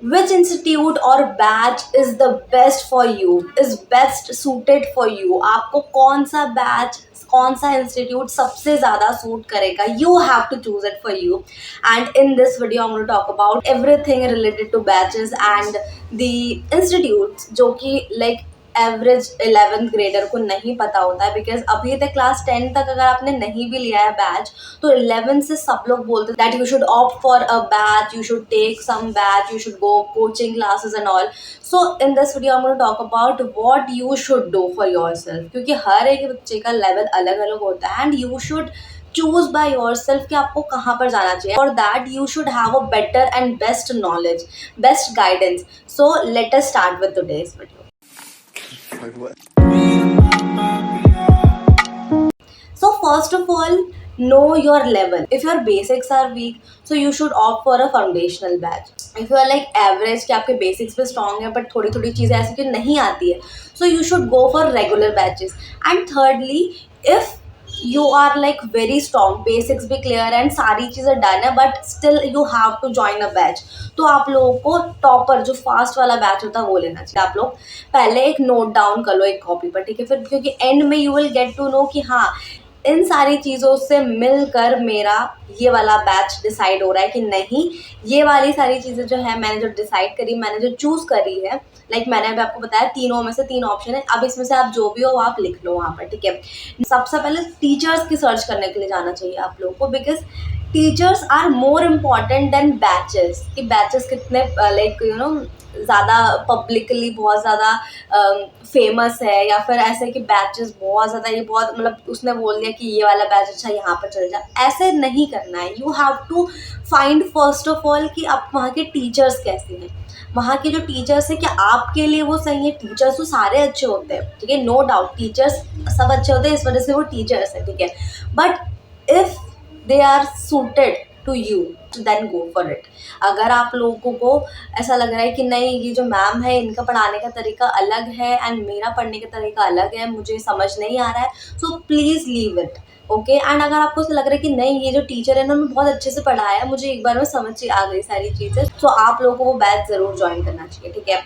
which institute or batch is the best for you, is best suited for you, आपको कौन सा batch कौन सा इंस्टीट्यूट सबसे ज़्यादा सूट करेगा, you have to choose it for you. And in this video I'm going to talk about everything related to batches and the institutes जो कि like एवरेज 11th ग्रेडर को नहीं पता होता है, बिकॉज अभी तक क्लास 10 तक अगर आपने नहीं भी लिया है बैच, तो 11 से सब लोग बोलते हैं that you should opt for a batch, you should take some batch, you should go coaching classes and all. So in this video I am going to talk about what you should do for yourself, क्योंकि हर एक बच्चे का level अलग अलग होता है and you should choose by yourself कि आपको कहाँ पर जाना चाहिए. For that you should have a better and best knowledge, best guidance. So let us start with today's video. So first of all, know your level. If your basics are weak, so you should opt for a foundational batch. If you are like average कि आपके basics पे strong है but थोड़ी थोड़ी चीज़ें ऐसी कि नहीं आती है, so you should go for regular batches. And thirdly, if you are like very strong, basics भी clear and सारी चीज़ें done है but still you have to join a batch, तो आप लोगों को टॉपर जो फास्ट वाला बैच होता है वो लेना चाहिए. आप लोग पहले एक नोट डाउन कर लो एक कॉपी पर, ठीक है, फिर क्योंकि एंड में you will get to know कि हाँ इन सारी चीज़ों से मिलकर मेरा ये वाला बैच डिसाइड हो रहा है कि नहीं, ये वाली सारी चीज़ें जो है मैंने जो डिसाइड करी, मैंने जो चूज़ करी है, लाइक मैंने अभी आपको बताया तीनों में से तीन ऑप्शन है, अब इसमें से आप जो भी हो वो आप लिख लो वहाँ पर, ठीक है. सबसे पहले टीचर्स की सर्च करने के लिए जाना चाहिए आप लोगों को, because teachers are more important than batches. कि बैचेस कितने लाइक यू नो ज़्यादा पब्लिकली बहुत ज़्यादा फेमस है, या फिर ऐसे कि बैचेस बहुत ज़्यादा ये बहुत मतलब उसने बोल दिया कि ये वाला बैच अच्छा यहाँ पर चल जा, ऐसे नहीं करना है. You have to find first of all कि आप वहाँ के टीचर्स कैसे हैं, वहाँ के जो टीचर्स हैं क्या आपके लिए वो सही है. टीचर्स तो सारे अच्छे होते हैं, ठीक है, नो डाउट टीचर्स सब अच्छे होते हैं, इस वजह से वो टीचर्स हैं, ठीक है, but if they are suited to you then go for it. अगर आप लोगों को ऐसा लग रहा है कि नहीं ये जो मैम है इनका पढ़ाने का तरीका अलग है एंड मेरा पढ़ने का तरीका अलग है, मुझे समझ नहीं आ रहा है, so please leave it, okay. And अगर आपको ऐसा लग रहा है कि नहीं ये जो टीचर है इन्होंने बहुत अच्छे से पढ़ाया है, मुझे एक बार में समझ आ गई सारी चीज़ें, तो आप लोगों को वो बैच ज़रूर ज्वाइन करना चाहिए, ठीक है.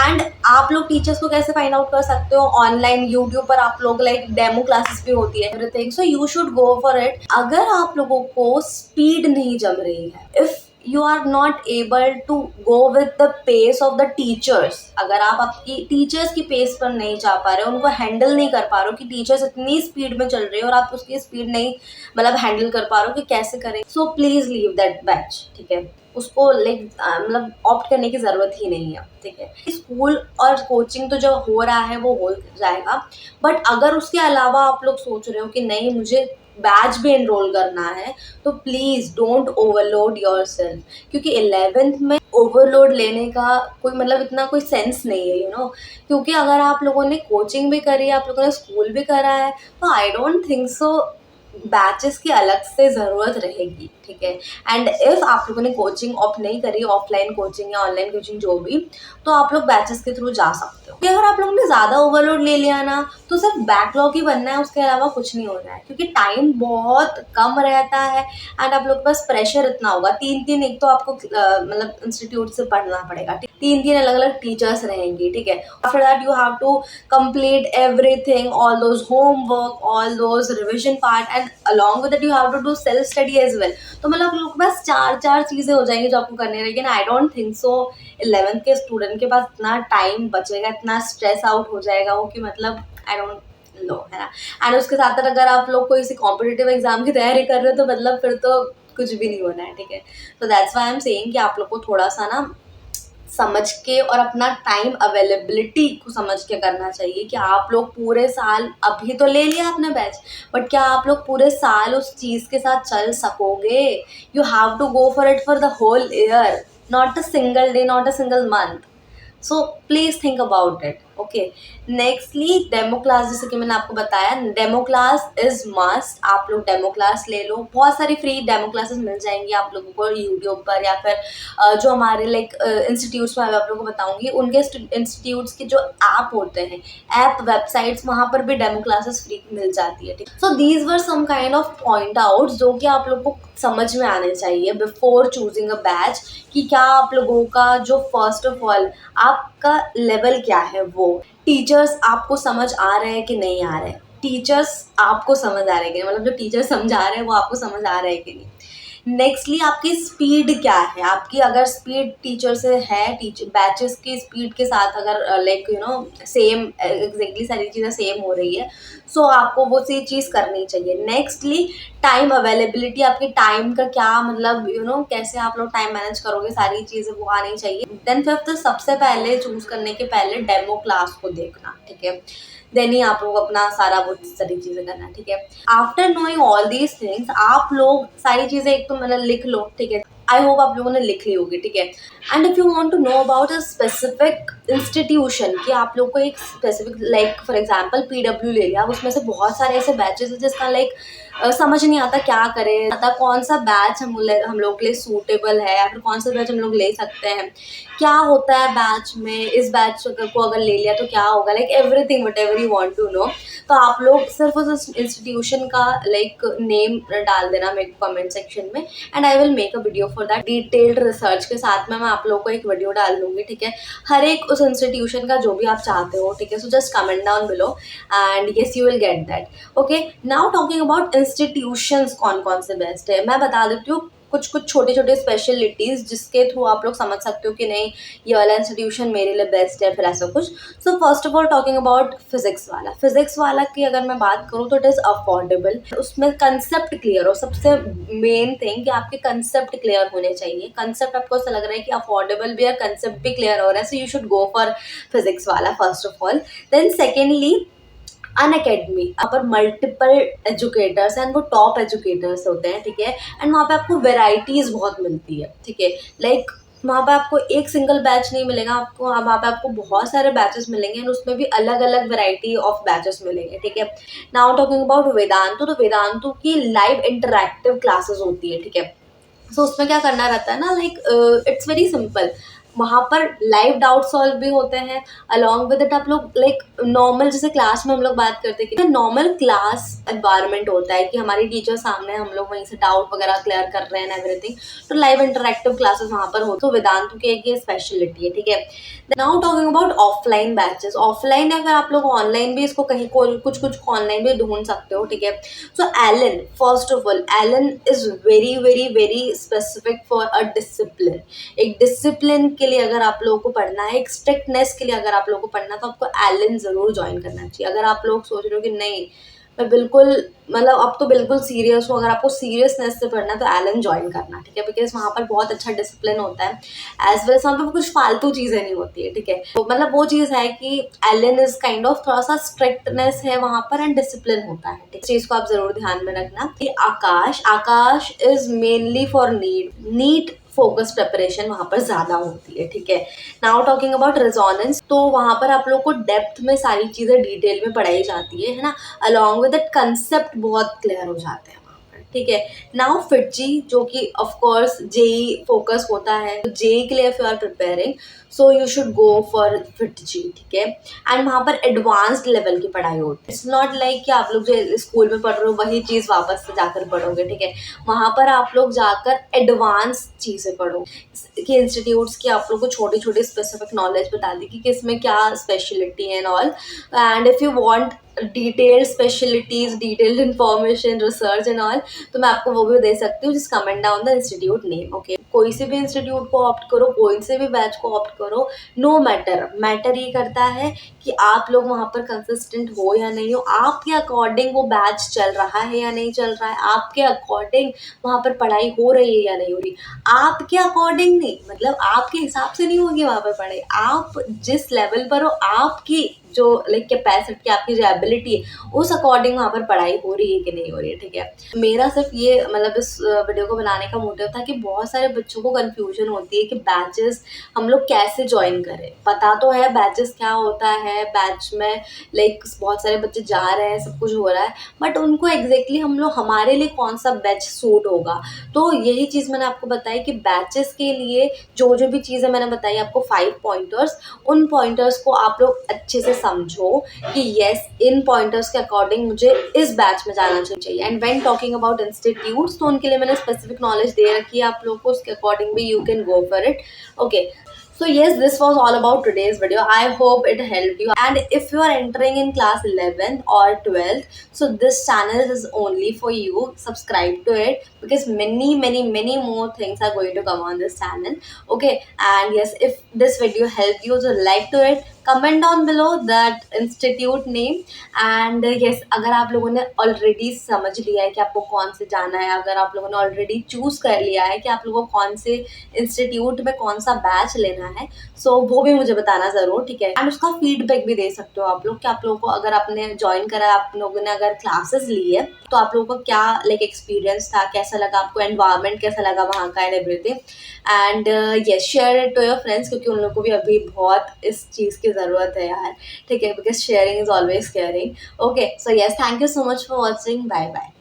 एंड आप लोग टीचर्स को कैसे फाइंड आउट कर सकते हो, ऑनलाइन यूट्यूब पर आप लोग लाइक डेमो क्लासेस भी होती है everything, so you should go for it. अगर आप लोगों को स्पीड नहीं जम रही है, if you are not able to go with the pace of the teachers, अगर आप आपकी टीचर्स की पेस पर नहीं जा पा रहे हो, उनको हैंडल नहीं कर पा रहे हो कि टीचर्स इतनी स्पीड में चल रही है और आप उसकी स्पीड नहीं मतलब हैंडल कर पा रहे हो कि कैसे करें, so please leave that batch, ठीक है. उसको लाइक मतलब ऑप्ट करने की ज़रूरत ही नहीं है, ठीक है. स्कूल और कोचिंग तो जो हो रहा है वो हो जाएगा, बट अगर उसके अलावा आप लोग सोच रहे हो कि नहीं मुझे बैच भी एनरोल करना है, तो प्लीज़ डोंट ओवरलोड योरसेल्फ, क्योंकि 11th में ओवरलोड लेने का कोई मतलब इतना कोई सेंस नहीं है, यू नो. क्योंकि अगर आप लोगों ने कोचिंग भी करी है, आप लोगों ने स्कूल भी करा है, तो I don't think so batches की अलग से ज़रूरत रहेगी, ठीक है. एंड इफ़ आप लोगों ने कोचिंग ऑप्ट नहीं करी, ऑफलाइन कोचिंग या ऑनलाइन कोचिंग जो भी, तो आप लोग बैचेस के थ्रू जा सकते हो. अगर आप लोगों ने ज़्यादा ओवरलोड ले लिया ना, तो सिर्फ बैकलॉग ही बनना है, उसके अलावा कुछ नहीं हो रहा है, क्योंकि टाइम बहुत कम रहता है एंड आप लोग के पास प्रेशर इतना होगा. तीन एक तो आपको मतलब इंस्टीट्यूट से पढ़ना पड़ेगा, तीन अलग अलग टीचर्स रहेंगी, ठीक है. After that you have to complete everything, all those homework, all those revision part, and along with that you have to do self study as well. तो मतलब आप लोग के पास चार चीज़ें हो जाएंगी जो आपको करनी रहेगी. I don't think so 11th के स्टूडेंट के पास इतना टाइम बचेगा, इतना स्ट्रेस आउट हो जाएगा वो कि मतलब आई डोंट लो, है ना. एंड उसके साथ साथ अगर आप लोग कोई सी कॉम्पिटिटिव एग्जाम की तैयारी कर रहे हो तो मतलब फिर तो कुछ भी नहीं होना है, ठीक है. तो that's why I am saying कि आप लोग को थोड़ा सा ना समझ के और अपना टाइम अवेलेबिलिटी को समझ के करना चाहिए कि आप लोग पूरे साल, अभी तो ले लिया आपने बैच, बट क्या आप लोग पूरे साल उस चीज़ के साथ चल सकोगे. You have to go for it for the whole year, not a single day, not a single month. So please think about it. Okay. Nextly demo class, जैसे कि मैंने आपको बताया डेमो क्लास इज मस्ट, आप लोग demo class ले लो। बहुत सारी फ्री डेमो क्लासेस मिल जाएंगी आप लोगों को यूट्यूब पर, या फिर जो हमारे लाइक इंस्टीट्यूट्स में आप लोगों को बताऊंगी, उनके इंस्टीट्यूट्स के जो ऐप होते हैं, ऐप वेबसाइट्स, वहाँ पर भी डेमो क्लासेस फ्री मिल जाती है। ठीक, so these were some kind of point out जो कि आप लोग को समझ में आने चाहिए बिफोर चूजिंग अ बैच, कि क्या आप लोगों का जो फर्स्ट ऑफ ऑल आपका लेवल क्या है, वो टीचर्स आपको समझ आ रहे हैं कि नहीं आ रहे हैं, टीचर्स आपको समझ आ रहे हैं कि नहीं, मतलब जो टीचर समझा रहे हैं वो आपको समझ आ रहे हैं कि नहीं। नेक्स्टली आपकी स्पीड क्या है, आपकी अगर स्पीड टीचर से है, टीचर बैचेस की स्पीड के साथ अगर like you no same exactly सारी चीज़ें सेम हो रही है, सो आपको वो सी चीज़ करनी चाहिए। नेक्स्टली टाइम अवेलेबिलिटी, आपके टाइम का क्या मतलब कैसे आप लोग टाइम मैनेज करोगे, सारी चीज़ें वो आनी चाहिए। देन फिफ्थ, सबसे पहले चूज करने के पहले डेमो क्लास को देखना, ठीक है, देन ही आप लोग अपना सारा वो सारी चीज़ें करना, ठीक है। After knowing all these things, आप लोग सारी चीज़ें एक तो मतलब लिख लो, ठीक है, आई होप आप लोगों ने लिख ली होगी, ठीक है। And if you want to know about a specific institution, कि आप लोग को एक specific like for example PW ले लिया, उसमें से बहुत सारे ऐसे बैचेस हैं जिसका लाइक समझ नहीं आता क्या करें, पता कौन सा बैच हम लोग के लिए सूटेबल है, या फिर कौन सा बैच हम लोग ले सकते हैं, क्या होता है बैच में, इस बैच को अगर ले लिया तो क्या होगा, like everything whatever you want to know. तो आप लोग सिर्फ उस इंस्टीट्यूशन का लाइक नेम डाल देना मेरे को कमेंट सेक्शन में, and I will make a video for that. Detailed research के साथ में मैं आप लोगों को एक वीडियो डाल दूंगी, ठीक है, हर एक उस इंस्टीट्यूशन का जो भी आप चाहते हो, ठीक है। So just comment down below and yes you will get that. Okay, now talking about institutions कौन कौन से बेस्ट है, मैं बता देती हूँ कुछ कुछ छोटे छोटे स्पेशलिटीज़ जिसके थ्रू आप लोग समझ सकते हो कि नहीं ये वाला इंस्टीट्यूशन मेरे लिए बेस्ट है, फिर ऐसा कुछ। So first of all talking about physics वाला की अगर मैं बात करूँ तो इट इज़ अफोर्डेबल, उसमें कंसेप्ट क्लियर हो, सबसे मेन थिंग कि आपके कंसेप्ट क्लियर होने चाहिए। कंसेप्ट आपको ऐसा लग रहा है कि अफोर्डेबल भी है, कंसेप्ट भी क्लियर हो रहा है, so you should go for physics वाला first of all. Then secondly Unacademy, यहाँ पर मल्टीपल एजुकेटर्स एंड वो टॉप एजुकेटर्स होते हैं, ठीक है, एंड वहाँ पे आपको वेराइटीज़ बहुत मिलती है, ठीक है, लाइक वहाँ पे आपको एक सिंगल बैच नहीं मिलेगा, आपको वहाँ पे आपको बहुत सारे बैचेस मिलेंगे एंड उसमें भी अलग अलग वेराइटी ऑफ बैचेस मिलेंगे, ठीक है। नाउ टॉकिंग अबाउट वेदांतु, तो वेदांतु की लाइव इंटरैक्टिव क्लासेस होती है, ठीक है। सो उसमें क्या करना रहता है ना, लाइक इट्स वेरी सिंपल, वहाँ पर लाइव डाउट सॉल्व भी होते हैं, अलॉन्ग विद इट आप लोग लाइक नॉर्मल जैसे क्लास में हम लोग बात करते हैं कि नॉर्मल क्लास एनवायरनमेंट होता है कि हमारी टीचर सामने, हम लोग वहीं से डाउट वगैरह क्लियर कर रहे हैं एवरीथिंग, तो लाइव इंटरैक्टिव क्लासेस वहाँ पर हो, तो वेदांतु की एक ये स्पेशलिटी है, ठीक है। Now talking about offline batches, offline या फिर आप लोग ऑनलाइन भी इसको कहीं कुछ कुछ ऑनलाइन भी ढूंढ सकते हो, ठीक है। So Allen, first of all Allen is very very very specific for a discipline. एक डिसिप्लिन के लिए अगर आप लोगों को पढ़ना है, एक स्ट्रिक्टनेस के लिए अगर आप लोगों को पढ़ना है, तो आपको एलन ज़रूर ज्वाइन करना चाहिए। अगर आप लोग सोच रहे हो कि नहीं मैं बिल्कुल मतलब अब तो बिल्कुल सीरियस हूँ, अगर आपको सीरियसनेस से पढ़ना है तो एलन ज्वाइन करना, ठीक है, बिकॉज वहाँ पर बहुत अच्छा डिसिप्लिन होता है, एज वेल वहाँ पर कुछ फालतू चीज़ें नहीं होती है, ठीक है। तो मतलब वो चीज़ है कि एलन इज काइंड ऑफ थोड़ा सा स्ट्रिक्टनेस है वहाँ पर एंड डिसिप्लिन होता है, ठीक है, चीज़ को आप ज़रूर ध्यान में रखना। Aakash is mainly for NEET focus preparation वहाँ पर ज़्यादा होती है, ठीक है। नाउ टॉकिंग अबाउट रेजोनेंस, तो वहाँ पर आप लोग को डेप्थ में सारी चीज़ें डिटेल में पढ़ाई जाती है ना, अलॉन्ग विद दैट कंसेप्ट बहुत क्लियर हो जाते हैं वहाँ पर, ठीक है। नाउ फिटजी, जो कि ऑफ कोर्स जेई फोकस होता है, तो जेई के लिए if you are preparing so you should go for FIITJEE, ठीक है। एंड वहाँ पर एडवांस्ड लेवल की पढ़ाई होती है, इट्स नॉट लाइक कि आप लोग जो स्कूल में पढ़ रहे हो वही चीज़ वापस से जाकर पढ़ोगे, ठीक है। वहाँ पर आप लोग जाकर एडवांस चीज़ें पढ़ो, कि इंस्टीट्यूट्स की आप लोग को छोटी छोटी स्पेसिफिक नॉलेज बता दी कि किसमें क्या स्पेशलिटी है and all. And if you want detailed specialities, detailed information, research and all, तो मैं आपको वो भी दे सकती हूँ, जिस comment down the institute name, okay. कोई से भी इंस्टीट्यूट को ऑप्ट करो, कोई से भी बैच को ऑप्ट करो, नो मैटर ये करता है कि आप लोग वहाँ पर कंसिस्टेंट हो या नहीं हो, आपके अकॉर्डिंग वो बैच चल रहा है या नहीं चल रहा है, आपके अकॉर्डिंग वहाँ पर पढ़ाई हो रही है या नहीं हो रही, आपके अकॉर्डिंग नहीं, मतलब आपके हिसाब से नहीं होगी वहाँ पर पढ़ाई, आप जिस लेवल पर हो, आपकी जो लाइक कैपेसिटी, आपकी जो एबिलिटी है उस अकॉर्डिंग वहाँ पर पढ़ाई हो रही है कि नहीं हो रही है, ठीक है। मेरा सिर्फ ये मतलब इस वीडियो को बनाने का मोटिव था कि बहुत सारे बच्चों को कन्फ्यूजन होती है कि बैचेस हम लोग कैसे ज्वाइन करें। पता तो है बैचेस क्या होता है, बैच में लाइक बहुत सारे बच्चे जा रहे हैं, सब कुछ हो रहा है, बट उनको एग्जैक्टली हम लोग हमारे लिए कौन सा बैच सूट होगा। तो यही चीज़ मैंने आपको बताई कि बैचेस के लिए जो जो भी चीज़ें मैंने बताई आपको 5 पॉइंटर्स, उन पॉइंटर्स को आप लोग अच्छे से समझो कि यस इन पॉइंटर्स के अकॉर्डिंग मुझे इस बैच में जाना चाहिए। And when talking about institutes, तो उनके लिए मैंने स्पेसिफिक नॉलेज दे रखी है आप लोग को, उसके अकॉर्डिंग भी you can go for it. Okay, so yes, this was all about today's video. I hope it helped you, and if you are entering in class 11th or 12th, so this channel is only for you. Subscribe to it because many more things are going to come on this channel. Okay, and yes, if this video helped you, so like to it, comment down below that institute name, and yes, अगर आप लोगों ने already समझ लिया है कि आपको कौन से जाना है, अगर आप लोगों ने ऑलरेडी चूज कर लिया है कि आप लोगों को कौन से इंस्टीट्यूट में कौन सा बैच लेना है, सो वो भी मुझे बताना ज़रूर, ठीक है। एंड उसका फीडबैक भी दे सकते हो आप लोग कि आप लोगों को अगर आपने ज्वाइन करा, आप लोगों ने अगर क्लासेस ली है, तो आप लोगों को क्या लाइक एक्सपीरियंस था, कैसा लगा आपको, एनवायरनमेंट कैसा लगा वहाँ का, and everything. And yes, share it to your friends, क्योंकि उन लोगों को भी अभी बहुत इस चीज़ की ज़रूरत है यार, ठीक है, because sharing is always caring. Okay, so yes, thank you so much for watching, bye bye.